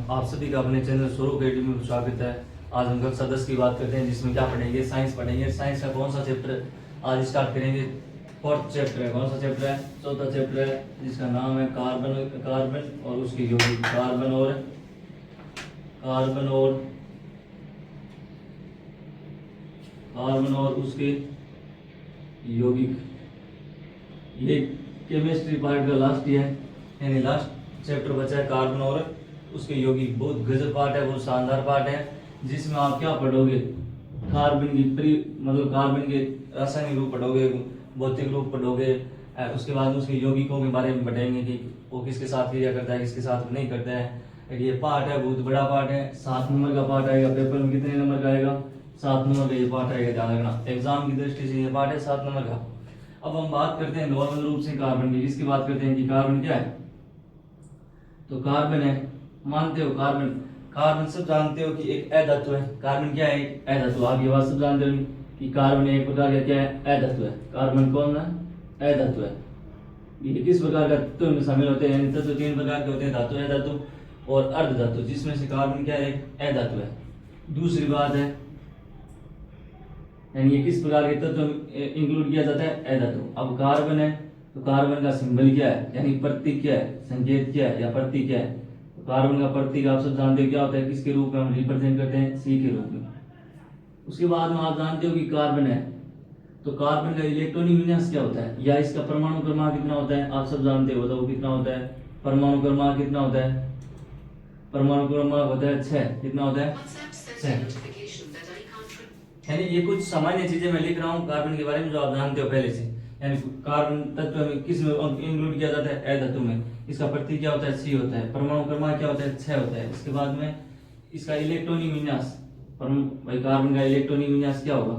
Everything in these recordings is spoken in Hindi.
आप सभी का अपने चैनल स्वरूप एकेडमी में स्वागत है। आज हम कक्षा 10 की बात करते हैं, जिसमें क्या पढ़ेंगे, साइंस पढ़ेंगे। साइंस का कौन सा चैप्टर आज स्टार्ट करेंगे? फोर्थ चैप्टर है। कौन सा चैप्टर है? चौथा चैप्टर है, जिसका नाम है कार्बन और उसके यौगिक। कार्बन और उसके यौगिक। ये केमिस्ट्री पार्ट का लास्ट है, यानी लास्ट चैप्टर बचा है कार्बन और उसके यौगिक। बहुत गजब पार्ट है, बहुत शानदार पार्ट है, जिसमें आप क्या पढ़ोगे? कार्बन की कार्बन के रासायनिक रूप पढ़ोगे, भौतिक रूप पढ़ोगे। उसके बाद उसके यौगिकों के बारे में बताएंगे कि वो किसके साथ क्रिया करता है, किसके साथ नहीं करता है। ये पार्ट है, बहुत बड़ा पार्ट है। 7 नंबर का पार्ट आएगा। पेपर में कितने नंबर का आएगा? 7 नंबर का ये पार्ट आएगा, ध्यान रखना। एग्जाम की दृष्टि से ये पार्ट है 7 नंबर का। अब हम बात करते हैं नॉर्मल रूप से कार्बन की। इसकी बात करते हैं कि कार्बन क्या है। तो कार्बन है, मानते हो कार्बन सब जानते हो कि एक अधातु है। कार्बन क्या है? एक अधातु। आप ये बात सब जानते हो कि कार्बन एक प्रकार का क्या है? अधातु है। कार्बन कौन है? अधातु है। ये किस प्रकार का तत्व में शामिल होते हैं? यानी तत्व 3 प्रकार के होते हैं, धातु, अधातु और अर्धधातु, जिसमें से कार्बन क्या है? एक अधातु है। दूसरी बात है, यानी ये किस प्रकार के तत्व इंक्लूड किया जाता है? अधातु। अब कार्बन है तो कार्बन का सिंबल क्या है, यानी प्रतीक क्या है, संकेत क्या है या प्रतीक क्या है? तो कार्बन का प्रतीक आप सब जानते हो क्या होता है, किसके रूप में हम रिप्रेजेंट करते हैं? सी के रूप में। उसके बाद में आप जानते हो कि कार्बन है तो कार्बन का इलेक्ट्रॉनिक विन्यास क्या होता है, या इसका परमाणु क्रमांक कितना होता है? आप सब जानते हो, बताओ कितना होता है? परमाणु क्रमांक कितना होता है? परमाणु क्रमांक होता है 6। कितना होता है? 6। यानी ये कुछ सामान्य चीजें मैं लिख रहा हूँ कार्बन के बारे में, जो आप जानते हो पहले से। यानी कार्बन तत्व में किस में इंक्लूड किया जाता है? अधातु में। इसका प्रतीक क्या होता है? सी होता है। परमाणु क्रमांक क्या होता है? 6 होता है। इसके बाद में इसका इलेक्ट्रॉनिक विन्यास, भाई कार्बन का इलेक्ट्रॉनिक विन्यास क्या होगा?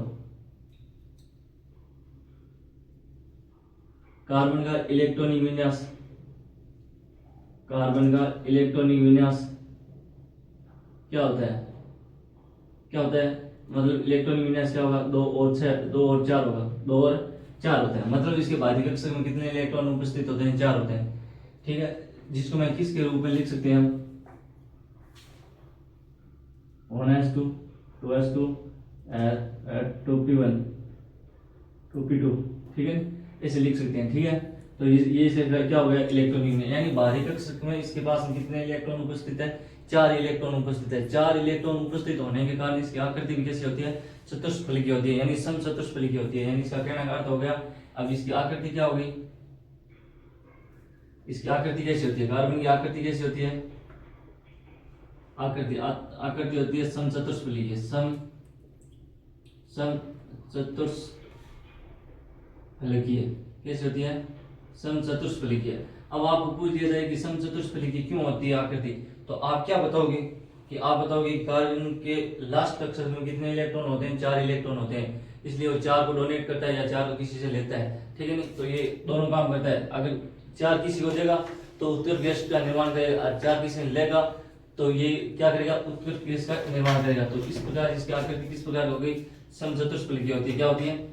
कार्बन का इलेक्ट्रॉनिक विन्यास क्या होता है? मतलब इलेक्ट्रॉनिक विन्यास क्या होगा? 2 और 4 होगा। 2 और 4 होता है। मतलब इसके बाहरी कक्षक में कितने इलेक्ट्रॉन उपस्थित होते हैं? 4 होते हैं। ठीक है, जिसको मैं किसके रूप में लिख सकते हैं हम? 1s2 2s2 2p1 2p2। ठीक है, ऐसे लिख सकते हैं। ठीक है, तो ये से क्या हो गया? इलेक्ट्रॉनिक में, यानी बाहरी कक्षक में इसके पास में कितने इलेक्ट्रॉन उपस्थित है? 4 इलेक्ट्रॉन उपस्थित है। 4 इलेक्ट्रॉन उपस्थित होने के कारण इसकी आकृति भी कैसी होती है? चतुष्फलकी होती है, यानी समचतुष्फलकी होती है। यानी इसका कहने का अर्थ हो गया, अब इसकी आकृति क्या हो गई? इसकी आकृति कैसी होती है? कार्बन की आकृति कैसी होती है? आकृति होती है समचतुष्फलकीय। समचतुष्फलकीय कैसी होती है? समचतुष्फलकीय। अब आपको पूछ दिया जाए कि समचतुष्फलकीय क्यों होती है आकृति, तो आप क्या बताओगे? कि आप बताओगे कार्बन के लास्ट कक्षक में कितने इलेक्ट्रॉन होते हैं? 4 इलेक्ट्रॉन होते हैं, इसलिए वो 4 को डोनेट करता है या 4 को किसी से लेता है। ठीक है, नहीं तो ये दोनों काम करता है। अगर 4 किसी को देगा तो उत्कृष्ट गैस का निर्माण करेगा, और 4 किसी ने लेगा तो ये क्या करेगा? उत्कृष्ट गैस का निर्माण करेगा। तो इस प्रकार इसकी आकृति किस प्रकार हो गई? समचतुष्फलकीय होती है। क्या होती है?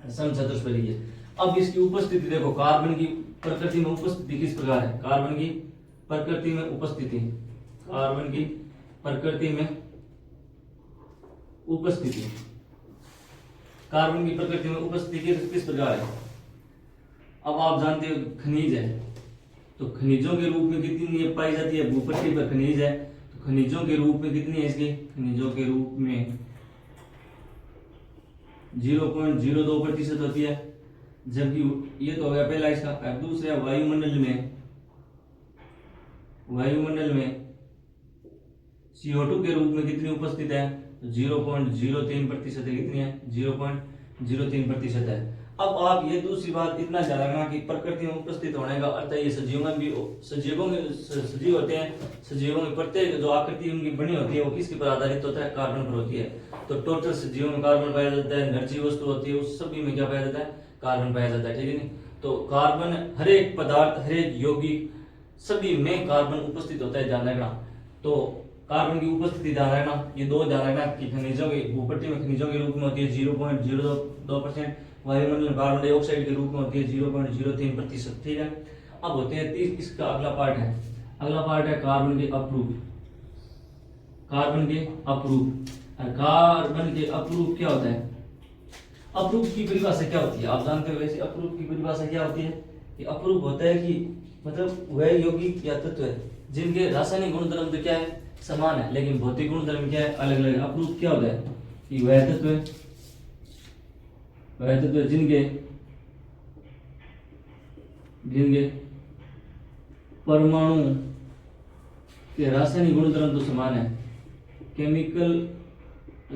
समचतुष्फलकीय। अब इसकी उपस्थिति देखो, कार्बन की प्रकृति में उपस्थिति किस प्रकार है? कार्बन की प्रकृति में उपस्थिति किस प्रकार है? अब आप जानते हो खनिज है, तो खनिजों के रूप में कितनी पाई जाती है? भूपृथ्वी पर खनिज है, तो खनिजों के रूप में कितनी है इसकी? खनिजों के रूप में 0.02% होती है। जबकि ये तो हो गया पहला इसका। दूसरा वायुमंडल में CO2 के रूप में कितनी उपस्थित है? 0.03% है। कितनी है? 0.03% है। अब आप ये दूसरी बात इतना ध्यान रखना कि प्रकृति में उपस्थित होने का अर्थ है ये सजीव में भी सजीव होते हैं। सजीवों में प्रत्येक जो आकृति उनकी बनी होती है वो किसके पर आधारित होता है? कार्बन पर होती है। तो टोटल सजीवों में कार्बन पाया जाता है। निर्जीव वस्तु होती है उस सभी में क्या पाया जाता है? कार्बन पाया जाता है। ठीक है, नहीं तो कार्बन हर एक पदार्थ, हर एक यौगिक, सभी में कार्बन उपस्थित होता है, ध्यान रखना। तो कार्बन की उपस्थिति ध्यान रखना, ये 2 ध्यान रखना कि खनिजों के भूपट्टी में खनिजों के रूप में होती है 0.02%, वायुमंडल में कार्बन डाइऑक्साइड के रूप में होती है 0.03%। ठीक है, अब होते हैं इसका अगला पार्ट है कार्बन के अप्रूप। कार्बन के अपरूप। कार्बन के अपरूप क्या होता है? अपरूप की परिभाषा क्या होती है? आप जानते हो वैसे अपरूप की परिभाषा क्या होती है? कि अपरूप होता है कि मतलब वह यौगिक या तत्व है जिनके रासायनिक गुणधर्म तो क्या है, समान है, लेकिन भौतिक गुणधर्म क्या है, अलग अलग है। अपरूप क्या होता है? कि वह तत्व जिनके परमाणु के रासायनिक गुणधर्म तो समान है, केमिकल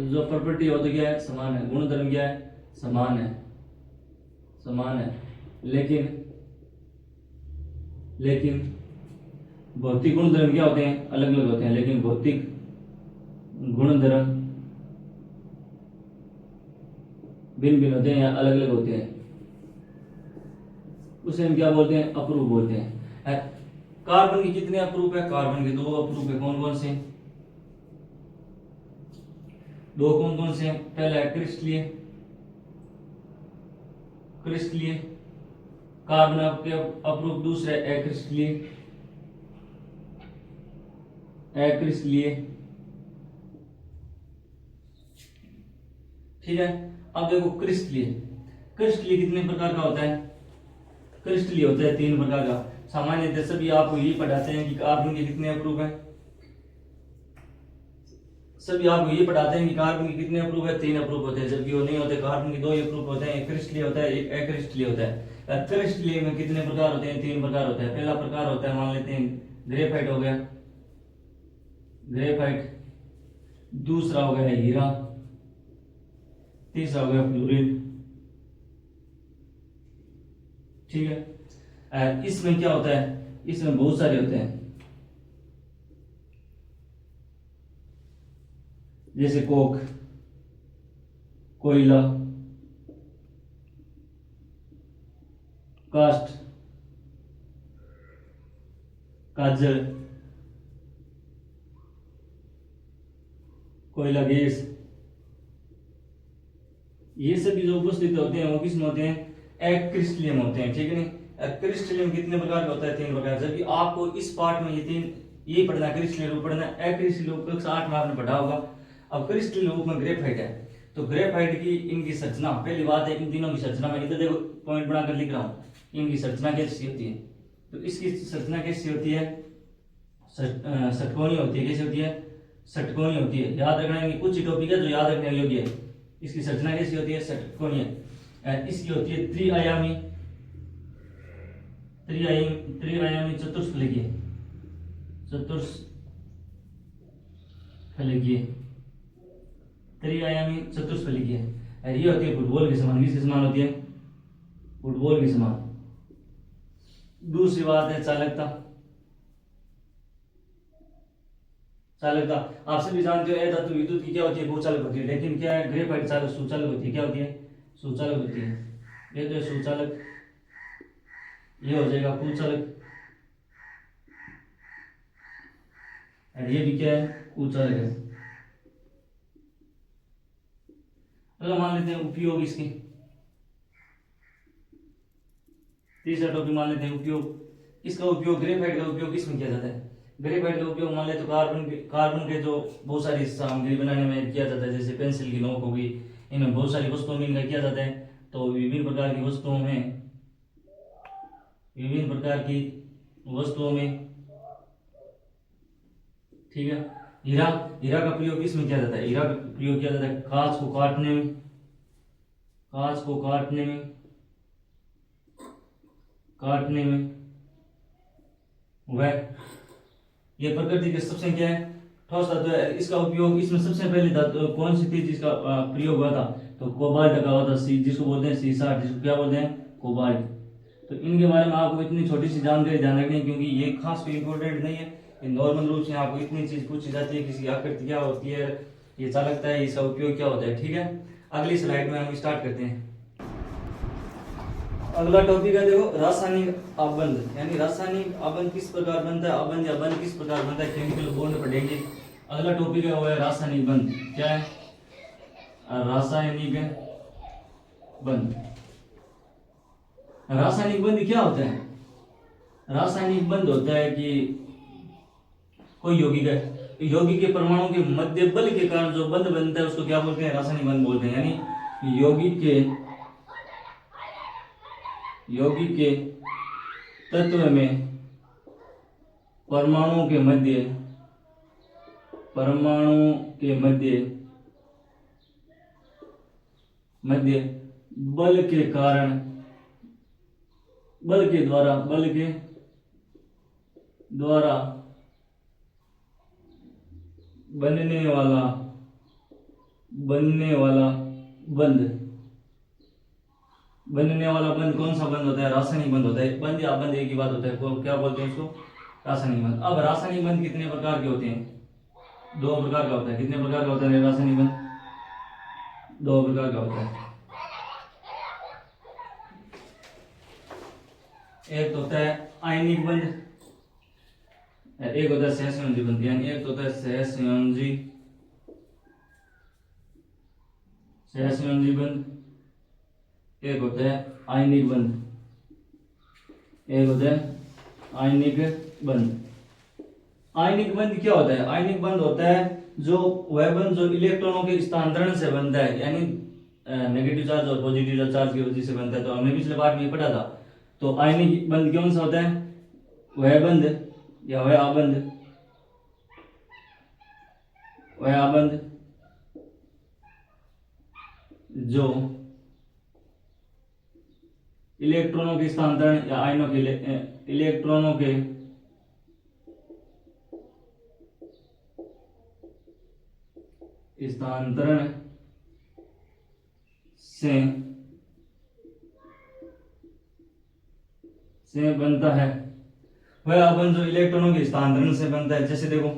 जो प्रॉपर्टी हो तो क्या है, समान है, गुणधर्म क्या है, समान है, लेकिन भौतिक गुणधर्म क्या होते हैं, अलग अलग होते हैं, लेकिन भौतिक गुणधर्म भिन्न भिन्न होते हैं या अलग अलग होते हैं, उसे हम क्या बोलते हैं, अपरूप बोलते हैं। कार्बन के कितने अपरूप है? कार्बन के 2 अपरूप है। कौन कौन से? 2 कौन कौन से हैं? पहला है क्रिस्टलीय कार्बन के अपरूप, दूसरा है अक्रिस्टलीय। ठीक है। अब देखो क्रिस्टलीय कितने प्रकार का होता है? क्रिस्टलीय होता है 3 प्रकार का। सामान्यतः सभी आपको ये पढ़ाते हैं कि कार्बन के कितने अपरूप हैं, सभी आपको ये पढ़ाते हैं कि कार्बन के कितने अपरूप है, 3 अपरूप होते हैं, जबकि वो नहीं होते। कार्बन के 2 ही अपरूप होते हैं, एक क्रिस्टलीय होता है, एक अक्रिस्टलीय होता है। क्रिस्टलीय में कितने प्रकार होते हैं? 3 प्रकार होते हैं। पहला प्रकार होता है, मान लेते हैं ग्रेफाइट हो गया, दूसरा हो गया हीरा, तीसरा हो गया फ्लोरीन। ठीक है। इसमें क्या होता है? इसमें बहुत सारे होते हैं, जैसे कोक, कोयला, कास्ट, काजल, कोयला गैस, ये सभी जो उपस्थित होते हैं वो किस में होते हैं? अक्रिस्टलीय होते हैं। ठीक है नहीं? क्रिस्टलीय कितने प्रकार का होता है? 3 प्रकार। जबकि आपको इस पार्ट में ये पढ़ना, क्रिस्टलीय रूप पढ़ना, अक्रिस्टलीय रूप कक्षा 8 में आपने पढ़ा होगा। अब क्रिस्टलीय रूप में ग्रेफाइट है, तो ग्रेफाइट की इनकी संरचना, पहली बात है इन तीनों की संरचना में इधर देखो पॉइंट बनाकर लिख रहा हूँ, इनकी संरचना कैसी होती है? तो इसकी संरचना कैसी होती है? षटकोणीय होती है। कैसी होती है? षटकोणीय होती है। याद रखना है कि कुछ ही टॉपिक है जो याद रखने योग्य है। इसकी संरचना कैसी होती है? षटकोणीय। इसकी होती है त्रिआयामी चतुष्फलकीय त्रिआयामी चतुष्फलकीय। ये होती है फुटबॉल के समान। किसके समान होती है? फुटबॉल के समान। दूसरी बात है चालकता। आप सभी जानते हो धातु विद्युत की क्या होती है? भूचालक होती है। लेकिन क्या है? ग्रेफाइट चालक सुचालक होती है। क्या होती है? सुचालक होती है। ये तो है सुचालक, ये हो जाएगा कुचालक, और ये भी क्या है? कुचालक है। अगला मान लेते हैं उपयोग इसके, तीसरा टॉपिक मान लेते हैं उपयोग। इसका उपयोग, ग्रेफाइट का उपयोग किसमें किया जाता है? ग्रेफाइट का उपयोग मान ले तो कार्बन के जो बहुत सारी सामग्री बनाने में किया जाता है, जैसे पेंसिल की नोक होगी, इनमें बहुत सारी वस्तुओं में इनका किया जाता है। तो विभिन्न प्रकार की वस्तुओं में ठीक है। हीरा का प्रयोग किसमें किया जाता है? हीरा का प्रयोग किया जाता है कांच को काटने में वह ये प्रकृति के सबसे क्या है? ठोस धातु है। इसका उपयोग, इसमें सबसे पहले धातु कौन सी थी जिसका प्रयोग हुआ था? तो कोबाल्ट का हुआ था, जिसको बोलते हैं सीसा, जिसको क्या बोलते हैं? कोबाल्ट। तो इनके बारे में आपको इतनी छोटी सी जानकारी ध्यान रखनी है, क्योंकि ये खास कोई इंपॉर्टेंट नहीं है। नॉर्मल रूप से आपको इतनी चीज पूछी जाती है, किसी आकृति क्या होती है, ये चालकता है, इसका उपयोग क्या होता है। ठीक है। अगली स्लाइड में हम स्टार्ट करते हैं। अगला टॉपिक है देखो रासायनिक आबंध, यानी रासायनिक आबंध किस प्रकार बनता है, आबंध या बंध किस प्रकार बनता है, केमिकल बॉन्ड पढ़ेंगे। अगला टॉपिक है वो है रासायनिक बंध। क्या है? रासायनिक बंध। रासायनिक बंध क्या होता है? रासायनिक बंध होता है कि कोई यौगिक है, यौगिक के परमाणु के मध्य बल के कारण जो बंध बनता है उसको क्या बोलते हैं? रासायनिक बंध बोलते हैं। यानी यौगिक के तत्व में परमाणु के मध्य बल के कारण, बल के द्वारा बनने वाला बंध कौन सा बंध होता है? रासायनिक बंध होता है। बंध या बंध एक ही बात होता है, क्या बोलते हैं उसको? रासायनिक बंध। अब रासायनिक बंध कितने प्रकार के होते हैं? 2 प्रकार का होता है। कितने प्रकार का होता है रासायनिक बंध? 2 प्रकार का होता है। एक तो होता है आयनिक बंध, एक होता है सहसंयोजी बंध। यानी एक तो होता है सहसंयोजी बंध, एक होता है आयनिक बंध, आयनिक बंध क्या होता है? आयनिक बंध होता है जो वह बंध जो इलेक्ट्रॉनों के स्थानांतरण से बनता है, यानी नेगेटिव चार्ज और पॉजिटिव चार्ज की वजह से बनता है। तो हमने पिछले पार्ट में पढ़ा था। तो आयनिक बंध कौन सा होता है? वह बंध या वह आबंध जो इलेक्ट्रॉनों के स्थानांतरण या आयनों के इलेक्ट्रॉनों के स्थानांतरण से बनता है। वह आबंध जो इलेक्ट्रॉनों के स्थानांतरण से बनता है। जैसे देखो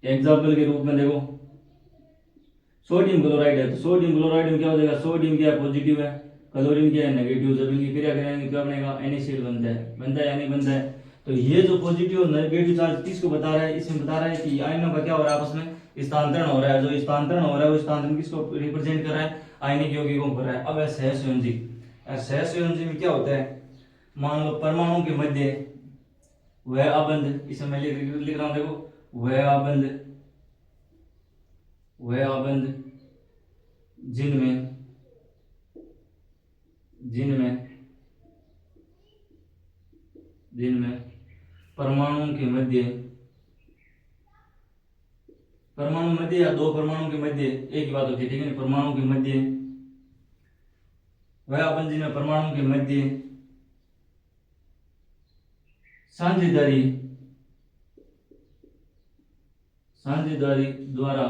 एग्जाम्पल के रूप में देखो सोडियम क्लोराइड है। तो सोडियम क्लोराइड में क्या हो जाएगा? सोडियम क्या है? पॉजिटिव है, क्लोरीन क्या है? नेगेटिव। जब इनकी क्रिया करेंगे क्या बनेगा? NaCl बनता है या नहीं बनता है? तो ये जो पॉजिटिव और नेगेटिव चार्ज किसको बता रहा है? इसमें बता रहा है कि आयनों का क्या हो रहा है? आपस में स्थानांतरण हो रहा है। जो स्थानांतरण हो रहा है वो स्थानांतरण किसको रिप्रेजेंट कर रहा है? आयनिक यौगिकों को कर रहा है। अब सहसंयोजी में क्या होता है? मान लो परमाणु के मध्य वह आबंध, इसे मैं लिख रहा हूं, देखो वह आबंध जिनमें परमाणु मध्य या 2 परमाणु के मध्य एक ही बात होती है, ठीक है? परमाणु के मध्य वह आबंध जिनमें परमाणु के मध्य साझेदारी द्वारा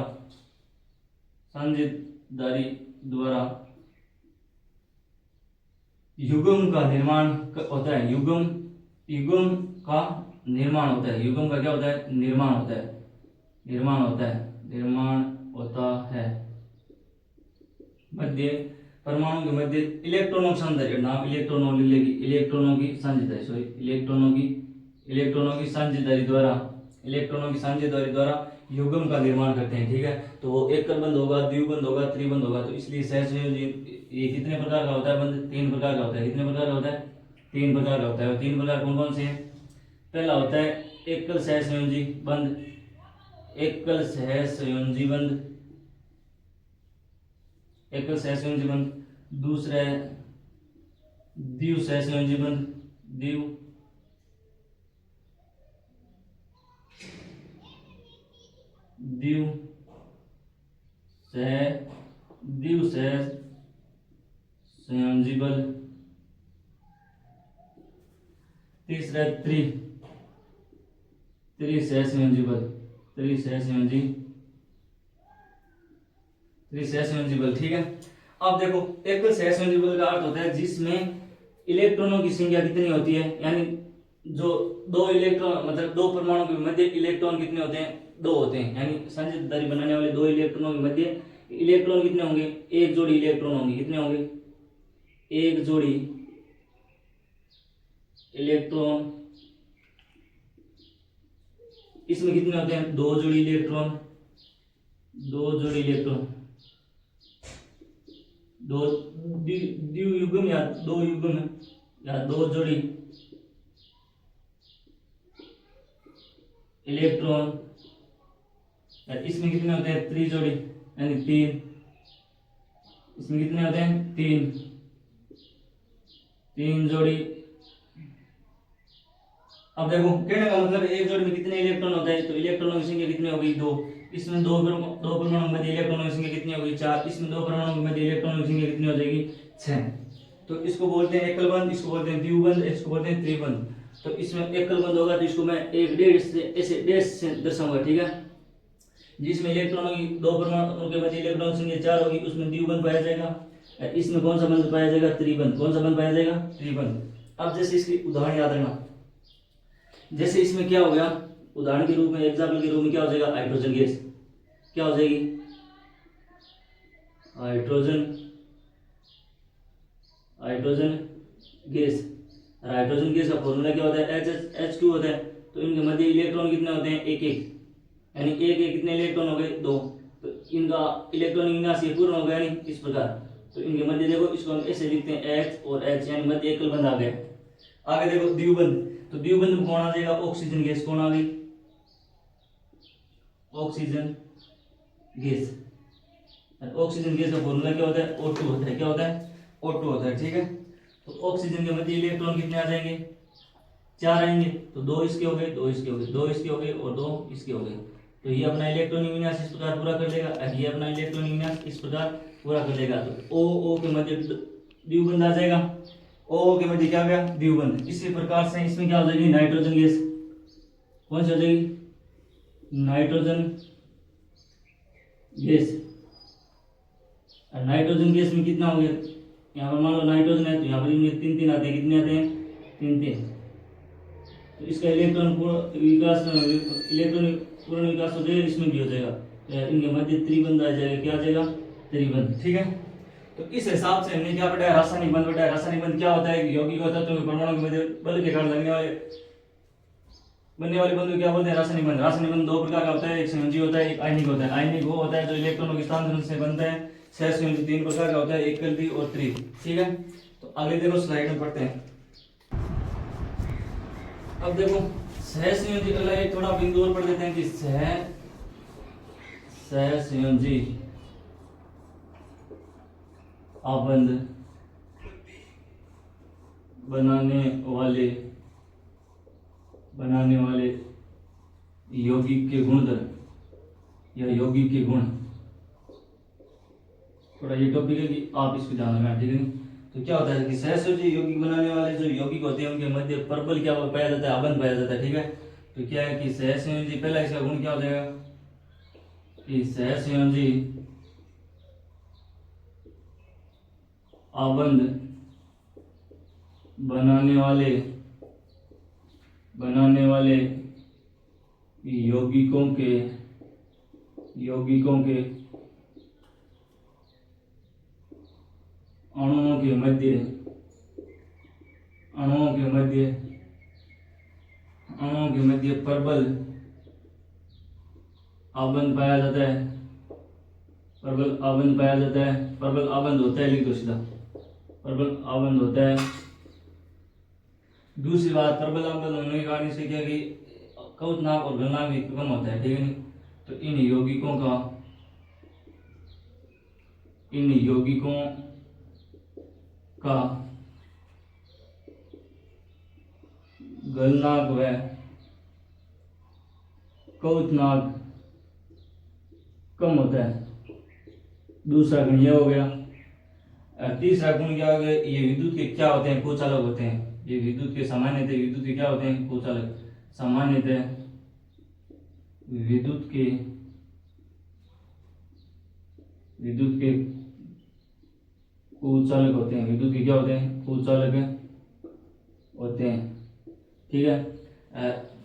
युग्म का निर्माण होता है। युग्म का निर्माण होता है। युग्म का क्या होता है? निर्माण होता है। मध्य परमाणु के मध्य इलेक्ट्रॉनों की साझेदारी, नाम इलेक्ट्रॉनों लिखेगी, इलेक्ट्रॉनों की साझेदारी द्वारा युग्म का निर्माण करते हैं, ठीक है? तो वो एकल बंध होगा, द्विबंध होगा, त्रिबंध होगा। तो इसलिए सहसंयोजी ये कितने प्रकार का होता है? बंध 3 प्रकार का होता है। कितने प्रकार का होता है? 3 प्रकार का होता है। और 3 प्रकार कौन कौन से हैं? पहला होता है एकल सहसंयोजी बंध, दूसरा है द्विसहसंयोजी सहसंयोजी बंध, द्विसहसंयोजी बल, तीसरा है त्रिसहसंयोजी बल, ठीक है? अब देखो एकल सहसंयोजी बल का अर्थ होता है जिसमें इलेक्ट्रॉनों की संख्या कितनी होती है, यानी जो 2 इलेक्ट्रॉन मतलब 2 परमाणु के मध्य इलेक्ट्रॉन कितने होते हैं? 2 होते हैं। यानी साझेदारी बनाने वाले 2 इलेक्ट्रॉनों के मध्य इलेक्ट्रॉन कितने होंगे? एक जोड़ी इलेक्ट्रॉन होंगे। कितने होंगे? एक जोड़ी इलेक्ट्रॉन। इसमें कितने होते हैं? 2 जोड़ी इलेक्ट्रॉन, 2 द्वियुग्म या 2 युग्म या 2 जोड़ी इलेक्ट्रॉन इसमें कितने होते हैं, 3 जोड़ी यानी 3, इसमें कितने होते हैं, 3 जोड़ी। अब देखो कहने का मतलब एक जोड़ी में कितने इलेक्ट्रॉन होते हैं, तो इलेक्ट्रॉनों की संख्या कितनी हो गई, 2। इसमें दो परमाणु में इलेक्ट्रॉनों की संख्या कितनी होगी, 4। इसमें 2 परमाणु में इलेक्ट्रॉनों की संख्या कितनी हो जाएगी, 6। तो इसको बोलते हैं एकल बंध, इसको बोलते हैं द्विबंध, इसको बोलते हैं त्रिबंध। तो इसमें एकल बंध होगा तो इसको मैं एक डेढ़ से ऐसे डैश से दर्शाऊंगा, ठीक है। जिसमें इलेक्ट्रॉनों की 2 परमाणु के मध्य इलेक्ट्रॉन की संख्या 4 होगी उसमें द्विबंध पाया जाएगा। इसमें कौन सा बंध पाया जाएगा, त्रिबंध। कौन सा बंध पाया जाएगा, त्रिबंध। अब जैसे इसकी उदाहरण याद रखना, जैसे इसमें क्या हो गया, उदाहरण के रूप में, एग्जाम्पल के रूप में क्या हो जाएगा, हाइड्रोजन गैस। क्या हो जाएगी, हाइड्रोजन गैस। और हाइड्रोजन गैस का फॉर्मूला क्या होता है, H2 होता है। तो इनके मध्य इलेक्ट्रॉन कितने होते हैं, 1-1, यानी एक कितने इलेक्ट्रॉन हो गए, 2। तो इनका इलेक्ट्रॉन विन्यास ये पूर्ण हो गया नहीं, इस प्रकार। तो इनके मध्य देखो, इसको हम ऐसे लिखते हैं H और H, यानी मध्य एकल बंध आ गया। आगे देखो द्विबंध, तो द्विबंध में कौन आ जाएगा, ऑक्सीजन गैस। कौन आ गई, ऑक्सीजन गैस। ऑक्सीजन गैस का फॉर्मूला क्या होता है, O2 होता है। क्या होता है, O2 होता है, ठीक है। तो ऑक्सीजन के मध्य इलेक्ट्रॉन कितने आ जाएंगे, 4 आएंगे। तो 2 इसके हो गए, 2 इसके हो गए, 2 इसके हो गए और 2 इसके हो गए। तो ये अपना इलेक्ट्रॉनिक विन्यास इस प्रकार पूरा कर लेगा, ये अपना इलेक्ट्रॉनिक विन्यास इस प्रकार पूरा कर लेगा। तो O के मध्य द्विबंध आ जाएगा, O के मध्य क्या आ गया, द्विबंध। इसी प्रकार से इसमें क्या हो जाएगी, नाइट्रोजन गैस। कौन सी हो जाएगी, नाइट्रोजन गैस। नाइट्रोजन गैस में कितना हो गया, यहाँ पर मान लो नाइट्रोजन है तो यहाँ पर इनमें 3-3 आते हैं। कितने आते हैं, 3-3। तो इसका इलेक्ट्रॉन पूर्ण विकास हो जाएगा, इसमें भी हो जाएगा। इनके मध्य त्रिबंध आ जाएगा। क्या आ जाएगा, त्रिबंध, ठीक है। तो इस हिसाब से हमने क्या पढ़ा है, रासायनिक बंध पढ़ा है। रासायनिक बंध क्या होता है, यौगिक तत्वों के परमाणु के मध्य बल के कारण बनने वाले बंध को क्या बोलते हैं, रासायनिक बंध। रासायनिक बंध 2 प्रकार का होता है, एक संयोजी होता है, एक आयनिक होता है। आयनिक वो होता है जो इलेक्ट्रॉनों के स्थानांतरण से बनता है। सहसंयोजी 3 प्रकार का होता है, एकल, द्वि और त्रि, ठीक है। तो आगे देखो स्लाइड में पढ़ते हैं। अब देखो सहसंयोजी का एक थोड़ा बिंदु और पढ़ देते हैं कि सहसंयोजी आबंध बनाने वाले यौगिक के गुणधर्म या यौगिक के गुण। थोड़ा ये टॉपिक है कि आप इसको ध्यान रखना, ठीक है। तो क्या होता है कि सहसंयोजी यौगिक बनाने वाले जो यौगिक होते हैं उनके मध्य प्रबल क्या पाया जाता है, आबंध पाया जाता है, ठीक है। तो क्या है कि सहसंयोजी, पहला इसका गुण क्या हो जाएगा कि सहसंयोजी आबंध बनाने वाले यौगिकों के अणुओं के मध्य प्रबल आबंध पाया जाता है। प्रबल आबंध होता है, लिख दो सीधा, प्रबल आबंध होता है। दूसरी बात, प्रबल आबंध होने के कारण इससे क्या कि कवचनाक और गलनांक भी कम होता है, ठीक है। तो इन यौगिकों का गलनांक व कवचनाक कम होता है। दूसरा गुण यह हो गया। तीसरा गुण क्या हो गया, ये विद्युत के क्या होते हैं, कोचालक होते हैं। ये विद्युत के सामान्यतः विद्युत के क्या होते हैं, कोचालक। सामान्यतः विद्युत के कुचालक होते हैं। विद्युत के क्या होते हैं, कुचालक होते हैं, ठीक है।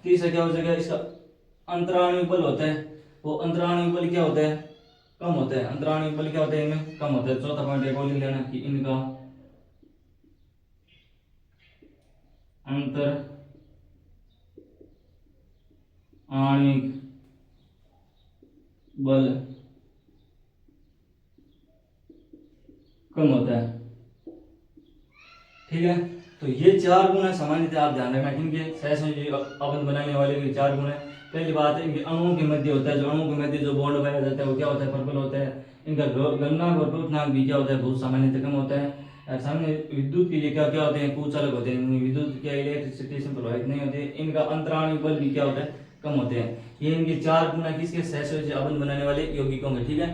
तीसरा क्या हो जाएगा, इसका अंतराणु बल होता है। वो अंतराणु बल क्या होता है, कम होता है। अंतराणु बल क्या होता है, इनमें कम होता है। चौथा पॉइंट एक और लिख लेना कि इनका अंतर आणविक बल कम होता है, ठीक है। तो ये 4 गुण है सामान्यतः, आप ध्यान रखना। किनके, सहसंयोजी आबंध बनाने वाले के 4 गुण है। पहली बात है, इनके अणुओं के मध्य होता है, जो अणुओं के मध्य जो बॉन्ड पाया जाता है वो क्या होता है, पर्पल होता है। इनका गलनांक और प्लवनांक भी क्या होता है, बहुत सामान्यतः कम होता है। सामने विद्युत के लिए क्या क्या होते हैं, कुछ अलग होते हैं, इनमें विद्युत क्या इलेक्ट्रिसिटी प्रभावित नहीं होते। इनका अंतराणु बल भी क्या होता है, कम होते हैं। ये इनके 4 गुना किसके, सहसंयोजी आबंध बनाने वाले यौगिकों के, ठीक है।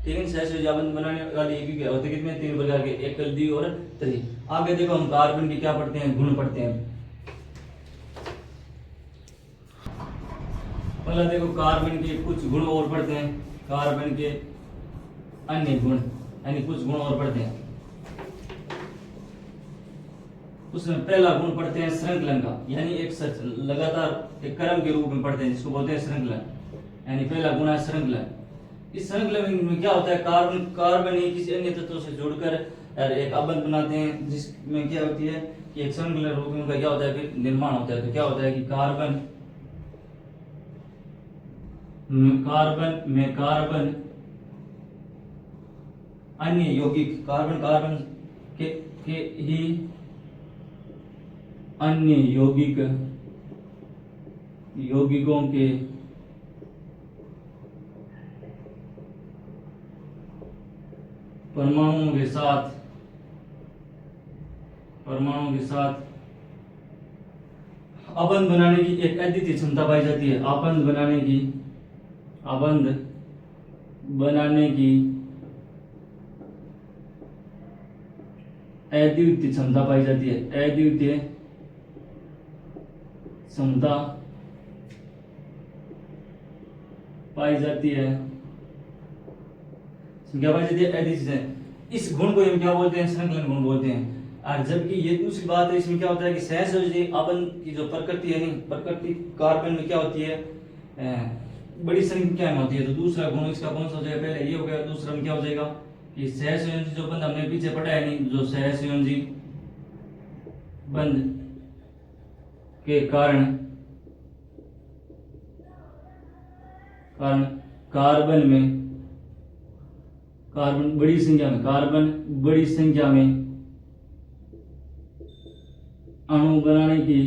ठीक है, सहसंयोजी आबंध बनाने वाले यौगिक होते कितने, 3 प्रकार के, एकल, द्वि और त्रि। आगे देखो हम कार्बन की क्या पढ़ते हैं, गुण पढ़ते हैं। पहला देखो कार्बन के कुछ गुण और पढ़ते हैं, कार्बन के अन्य गुण यानी कुछ गुण और पढ़ते हैं। उसमें पहला गुण पढ़ते हैं श्रृंखलन का, यानी एक लगातार एक क्रम के रूप में पढ़ते हैं, जिसको बोलते हैं श्रृंखलन। यानी पहला गुण है श्रृंखलन। इस श्रृंखलन में क्या होता है, कार्बन ही किसी अन्य तत्व से जुड़कर एक आबंध बनाते हैं, जिसमें क्या होती है कि एक श्रृंखलन रूप में उनका क्या होता है, फिर निर्माण होता है। तो क्या होता है कि कार्बन अन्य यौगिक, कार्बन के ही अन्य यौगिकों के परमाणुओं के साथ आबंध बनाने की एक अद्वितीय क्षमता पाई जाती है। आबंध बनाने की अद्वितीय क्षमता पाई जाती है। अद्वितीय क्षमता पाई जाती है। क्या पाई जाती है, अद्वितीय। इस गुण को हम क्या बोलते हैं, श्रृंखलन गुण बोलते हैं। और जबकि ये दूसरी बात है, इसमें क्या होता है कि सहसंयोजी आबंध की जो प्रकृति है, नहीं प्रकृति कार्बन में क्या होती है, बड़ी संख्या में होती है। तो दूसरा गुण इसका कौन सा हो जाएगा, पहले ये हो गया, दूसरा में क्या हो जाएगा कि सहसंयोजी जो बंध हमने पीछे पढ़ा है, नहीं जो सहसंयोजी बंध के कारण कार्बन बड़ी संख्या में अणु बनाने की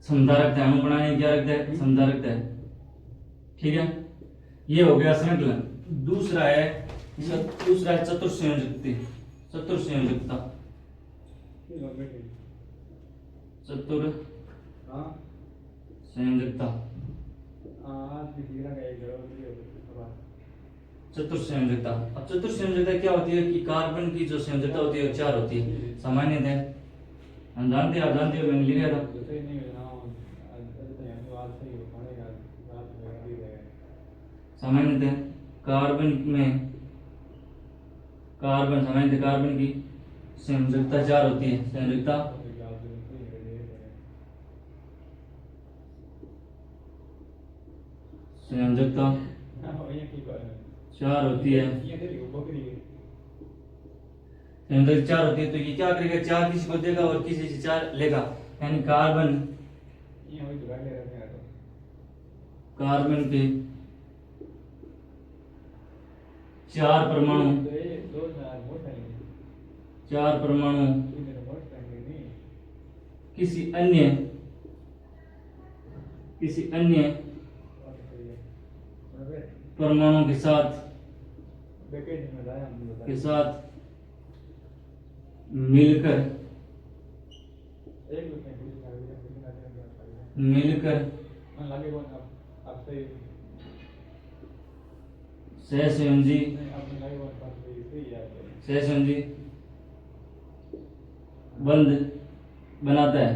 क्षमता रखता है। अणु बनाने की क्या रखता है, क्षमता रखता है। ठीक है, ये हो गया श्रृंखलन। दूसरा है चतुर्संयोजकता। चतुर्संयोजकता। अब चतुर्संयोजकता क्या होती है कि कार्बन की जो संयोजकता होती है 4 होती है। सामान्यतः हम जानते हो, मैंने लिखा था। सामान्यतः कार्बन की संयोजकता 4 होती है। संयोजकता 4 होती है। संयोजकता 4 होती है। तो ये क्या करेगा, 4 किसी को देगा और किसी से 4 लेगा। यानी कार्बन के 4 परमाणु किसी अन्य परमाणु के साथ मिलकर सहसंयोजी बंध बनाता है।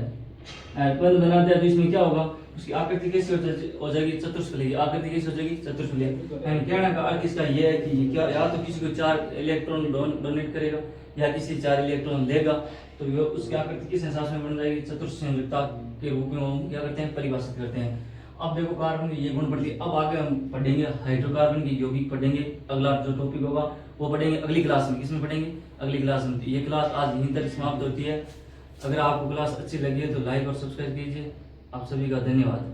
तो इसमें क्या होगा, उसकी आकृति कैसे हो जाएगी, चतुष्फलकीय। आकृति कैसे हो जाएगी, चतुष्फलकीय। कहने का अर्थ इसका यह है कि क्या या तो किसी को 4 इलेक्ट्रॉन डोनेट करेगा या किसी 4 इलेक्ट्रॉन लेगा, तो वो उसकी आकृति किस हिसाब से बन जाएगी, चतुर्संयोजकता के रूप में हम क्या करते हैं, परिभाषित करते हैं। अब देखो कार्बन के ये गुण पढ़ लिए। अब आगे हम पढ़ेंगे हाइड्रोकार्बन की यौगिक पढ़ेंगे। अगला जो टॉपिक होगा वो पढ़ेंगे अगली क्लास में। किसमें पढ़ेंगे, अगली क्लास में। ये क्लास आज यहीं तक समाप्त होती है। अगर आपको क्लास अच्छी लगी है तो लाइक और सब्सक्राइब कीजिए। आप सभी का धन्यवाद।